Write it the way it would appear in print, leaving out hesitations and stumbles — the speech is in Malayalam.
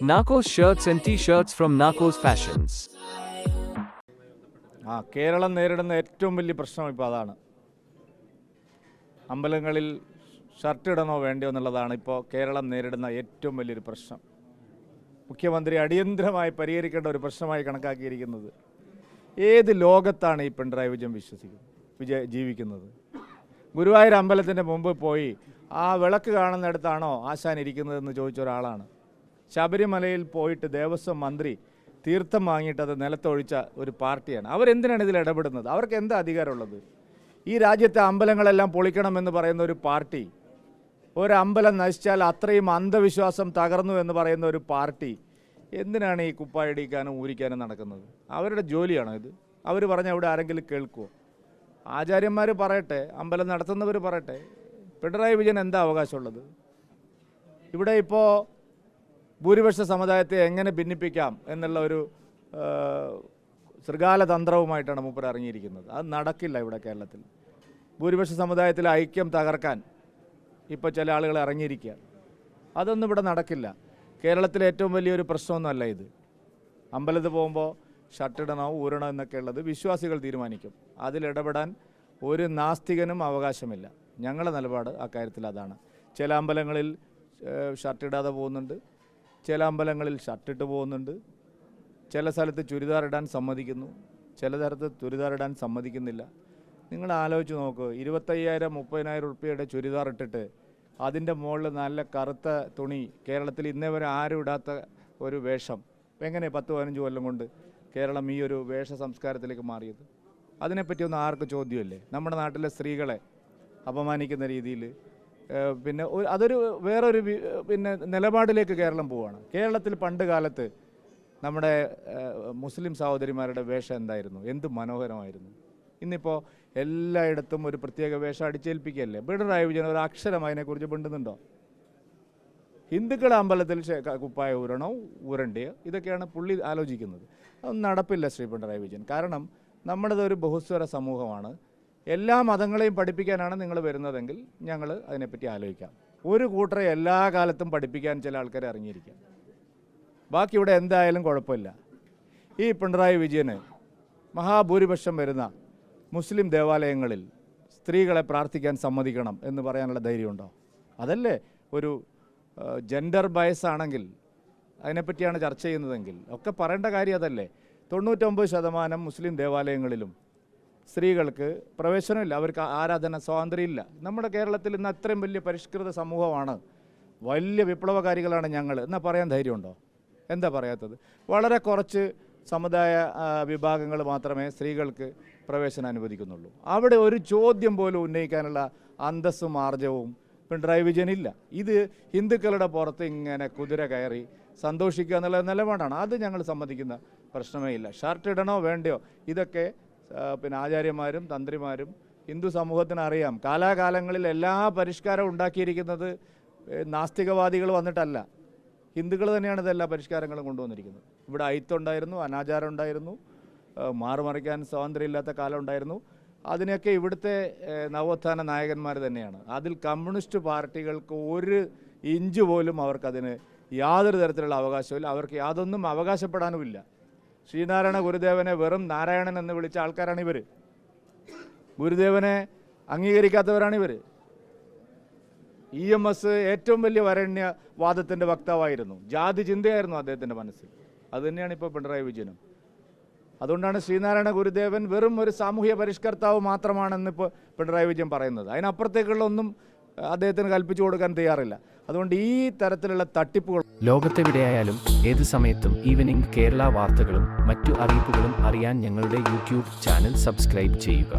Narcos shirts and t-shirts from Narcos Fashions. Keralam നേരിടുന്ന ഏറ്റവും വലിയ പ്രശ്നം ഇപ്പോൾ അതാണ്. അമ്പലങ്ങളിൽ ഷർട്ട് ഇടണോ വേണ്ടയോ എന്നുള്ളതാണ് ഇപ്പോൾ കേരളം നേരിടുന്ന ഏറ്റവും വലിയൊരു പ്രശ്നം. മുഖ്യമന്ത്രി അടിയന്തരമായി പരിഹരിക്കേണ്ട ഒരു പ്രശ്നമായി കണക്കാക്കിയിരിക്കുന്നത്. ഏത് ലോകത്താണ് ഈ പിണറായി വിജയൻ ജീവിക്കുന്നത്? ഗുരുവായൂർ അമ്പലത്തിൻ്റെ മുമ്പ് പോയി ആ വിളക്ക് കാണുന്നിടത്താണോ ആശാൻ ഇരിക്കുന്നതെന്ന് ചോദിച്ച ഒരാളാണ്. ശബരിമലയിൽ പോയിട്ട് ദേവസ്വം മന്ത്രി തീർത്ഥം വാങ്ങിയിട്ട് അത് നിലത്തൊഴിച്ച ഒരു പാർട്ടിയാണ്. അവരെന്തിനാണ് ഇതിൽ ഇടപെടുന്നത്? അവർക്ക് എന്താ അധികാരമുള്ളത്? ഈ രാജ്യത്തെ അമ്പലങ്ങളെല്ലാം പൊളിക്കണമെന്ന് പറയുന്ന ഒരു പാർട്ടി, ഒരമ്പലം നശിച്ചാൽ അത്രയും അന്ധവിശ്വാസം തകർന്നു എന്ന് പറയുന്ന ഒരു പാർട്ടി എന്തിനാണ് ഈ കുപ്പായടിക്കാനും ഊരിക്കാനും നടക്കുന്നത്? അവരുടെ ജോലിയാണോ ഇത്? അവർ പറഞ്ഞാൽ ഇവിടെ ആരെങ്കിലും കേൾക്കുമോ? ആചാര്യന്മാർ പറയട്ടെ, അമ്പലം നടത്തുന്നവർ പറയട്ടെ, പിണറായി വിജയൻ എന്താ അവകാശമുള്ളത്? ഇവിടെ ഇപ്പോൾ ഭൂരിപക്ഷ സമുദായത്തെ എങ്ങനെ ഭിന്നിപ്പിക്കാം എന്നുള്ള ഒരു ശൃഗാല തന്ത്രവുമായിട്ടാണ് മൂപ്പർ ഇറങ്ങിയിരിക്കുന്നത്. അത് നടക്കില്ല ഇവിടെ കേരളത്തിൽ. ഭൂരിപക്ഷ സമുദായത്തിലെ ഐക്യം തകർക്കാൻ ഇപ്പോൾ ചില ആളുകൾ ഇറങ്ങിയിരിക്കുക. അതൊന്നും ഇവിടെ നടക്കില്ല. കേരളത്തിലെ ഏറ്റവും വലിയൊരു പ്രശ്നമൊന്നുമല്ല ഇത്. അമ്പലത്തിൽ പോകുമ്പോൾ ഷർട്ടിടണോ ഊരണോ എന്നൊക്കെ ഉള്ളത് വിശ്വാസികൾ തീരുമാനിക്കും. അതിലിടപെടാൻ ഒരു നാസ്തികനും അവകാശമില്ല. ഞങ്ങളുടെ നിലപാട് അക്കാര്യത്തിൽ അതാണ്. ചില അമ്പലങ്ങളിൽ ഷർട്ടിടാതെ പോകുന്നുണ്ട്, ചില അമ്പലങ്ങളിൽ ഷർട്ടിട്ട് പോകുന്നുണ്ട്, ചില സ്ഥലത്ത് ചുരിദാർ ഇടാൻ സമ്മതിക്കുന്നു, ചില സ്ഥലത്ത് ചുരിദാർ ഇടാൻ സമ്മതിക്കുന്നില്ല. നിങ്ങൾ ആലോചിച്ച് നോക്ക്, 25,000-30,000 റുപ്യയുടെ ചുരിദാർ ഇട്ടിട്ട് അതിൻ്റെ മുകളിൽ നല്ല കറുത്ത തുണി, കേരളത്തിൽ ഇന്നേ വരെ ആരും ഇടാത്ത ഒരു വേഷം, എങ്ങനെ 10-15 കൊല്ലം കൊണ്ട് കേരളം ഈ ഒരു വേഷ സംസ്കാരത്തിലേക്ക് മാറിയത്? അതിനെപ്പറ്റിയൊന്നും ആർക്ക് ചോദ്യമല്ലേ? നമ്മുടെ നാട്ടിലെ സ്ത്രീകളെ അപമാനിക്കുന്ന രീതിയിൽ പിന്നെ അതൊരു വേറൊരു നിലപാടിലേക്ക് കേരളം പോവുകയാണ്. കേരളത്തിൽ പണ്ട് കാലത്ത് നമ്മുടെ മുസ്ലിം സഹോദരിമാരുടെ വേഷം എന്തായിരുന്നു? എന്ത് മനോഹരമായിരുന്നു! ഇന്നിപ്പോൾ എല്ലായിടത്തും ഒരു പ്രത്യേക വേഷം അടിച്ചേൽപ്പിക്കുകയല്ലേ. പിണറായി വിജയൻ ഒരു അക്ഷരം അതിനെക്കുറിച്ച് മിണ്ടുന്നുണ്ടോ? ഹിന്ദുക്കളെ അമ്പലത്തിൽ കുപ്പായ ഊരണോ ഊരണ്ടയോ ഇതൊക്കെയാണ് പുള്ളി ആലോചിക്കുന്നത്. അതൊന്നും നടപ്പില്ല ശ്രീ പിണറായി വിജയൻ. കാരണം നമ്മുടേതൊരു ബഹുസ്വര സമൂഹമാണ്. എല്ലാ മതങ്ങളെയും പഠിപ്പിക്കാനാണ് നിങ്ങൾ വരുന്നതെങ്കിൽ ഞങ്ങൾ അതിനെപ്പറ്റി ആലോചിക്കാം. ഒരു കൂട്ടരെ എല്ലാ കാലത്തും പഠിപ്പിക്കാൻ ചില ആൾക്കാർ ഇറങ്ങിയിരിക്കാം. ബാക്കി ഇവിടെ എന്തായാലും കുഴപ്പമില്ല. ഈ പിണറായി വിജയന് മഹാഭൂരിപക്ഷം വരുന്ന മുസ്ലിം ദേവാലയങ്ങളിൽ സ്ത്രീകളെ പ്രാർത്ഥിക്കാൻ സമ്മതിക്കണം എന്ന് പറയാനുള്ള ധൈര്യമുണ്ടോ? അതല്ലേ ഒരു ജെൻഡർ ബയസ് ആണെങ്കിൽ അതിനെപ്പറ്റിയാണ് ചർച്ച ചെയ്യുന്നതെങ്കിൽ ഒക്കെ പറയേണ്ട കാര്യം അതല്ലേ. 99% മുസ്ലിം ദേവാലയങ്ങളിലും സ്ത്രീകൾക്ക് പ്രവേശനമില്ല, അവർക്ക് ആരാധന സ്വാതന്ത്ര്യമില്ല. നമ്മുടെ കേരളത്തിൽ ഇന്ന് അത്രയും വലിയ പരിഷ്കൃത സമൂഹമാണ്, വലിയ വിപ്ലവകാരികളാണ് ഞങ്ങൾ എന്നാൽ പറയാൻ ധൈര്യമുണ്ടോ? എന്താ പറയാത്തത്? വളരെ കുറച്ച് സമുദായ വിഭാഗങ്ങൾ മാത്രമേ സ്ത്രീകൾക്ക് പ്രവേശനം അനുവദിക്കുന്നുള്ളൂ. അവിടെ ഒരു ചോദ്യം പോലും ഉന്നയിക്കാനുള്ള അന്തസ്സും ആർജവും പിണറായി വിജയനില്ല. ഇത് ഹിന്ദുക്കളുടെ പുറത്ത് ഇങ്ങനെ കുതിര കയറി സന്തോഷിക്കുക എന്നുള്ള നിലപാടാണ്. അത് ഞങ്ങൾ സമ്മതിക്കുന്ന പ്രശ്നമേ ഇല്ല. ഷർട്ട് ഇടണോ വേണ്ടയോ ഇതൊക്കെ ആചാര്യന്മാരും തന്ത്രിമാരും ഹിന്ദു സമൂഹത്തിന് അറിയാം. കാലാകാലങ്ങളിൽ എല്ലാ പരിഷ്കാരവും ഉണ്ടാക്കിയിരിക്കുന്നത് നാസ്തികവാദികൾ വന്നിട്ടല്ല, ഹിന്ദുക്കൾ തന്നെയാണ് ഇതെല്ലാ പരിഷ്കാരങ്ങളും കൊണ്ടുവന്നിരിക്കുന്നത്. ഇവിടെ അയിത്തുണ്ടായിരുന്നു, അനാചാരം ഉണ്ടായിരുന്നു, മാറുമറിക്കാൻ സ്വാതന്ത്ര്യമില്ലാത്ത കാലം ഉണ്ടായിരുന്നു. അതിനൊക്കെ ഇവിടുത്തെ നവോത്ഥാന നായകന്മാർ തന്നെയാണ്. അതിൽ കമ്മ്യൂണിസ്റ്റ് പാർട്ടികൾക്ക് ഒരു ഇഞ്ച് പോലും അവർക്കതിന് യാതൊരു തരത്തിലുള്ള അവകാശമില്ല. അവർക്ക് യാതൊന്നും അവകാശപ്പെടാനുമില്ല. ശ്രീനാരായണ ഗുരുദേവനെ വെറും നാരായണൻ എന്ന് വിളിച്ച ആൾക്കാരാണിവർ. ഗുരുദേവനെ അംഗീകരിക്കാത്തവരാണിവർ. EMS ഏറ്റവും വലിയ വരണ്യവാദത്തിൻ്റെ വക്താവായിരുന്നു. ജാതി ചിന്തയായിരുന്നു അദ്ദേഹത്തിൻ്റെ മനസ്സിൽ. അതുതന്നെയാണ് ഇപ്പോൾ പിണറായി വിജയനും. അതുകൊണ്ടാണ് ശ്രീനാരായണ ഗുരുദേവൻ വെറും ഒരു സാമൂഹ്യ പരിഷ്കർത്താവ് മാത്രമാണെന്നിപ്പോൾ പിണറായി വിജയൻ പറയുന്നത്. അതിനപ്പുറത്തേക്കുള്ള ഒന്നും അദ്ദേഹത്തിന് കൽപ്പിച്ചു കൊടുക്കാൻ തയ്യാറില്ല. അതുകൊണ്ട് ഈ തരത്തിലുള്ള തട്ടിപ്പുകൾ ലോകത്തെവിടെയായാലും ഏത് സമയത്തും ഈവനിംഗ് കേരള വാർത്തകളും മറ്റു അറിയിപ്പുകളും അറിയാൻ ഞങ്ങളുടെ YouTube ചാനൽ സബ്സ്ക്രൈബ് ചെയ്യുക.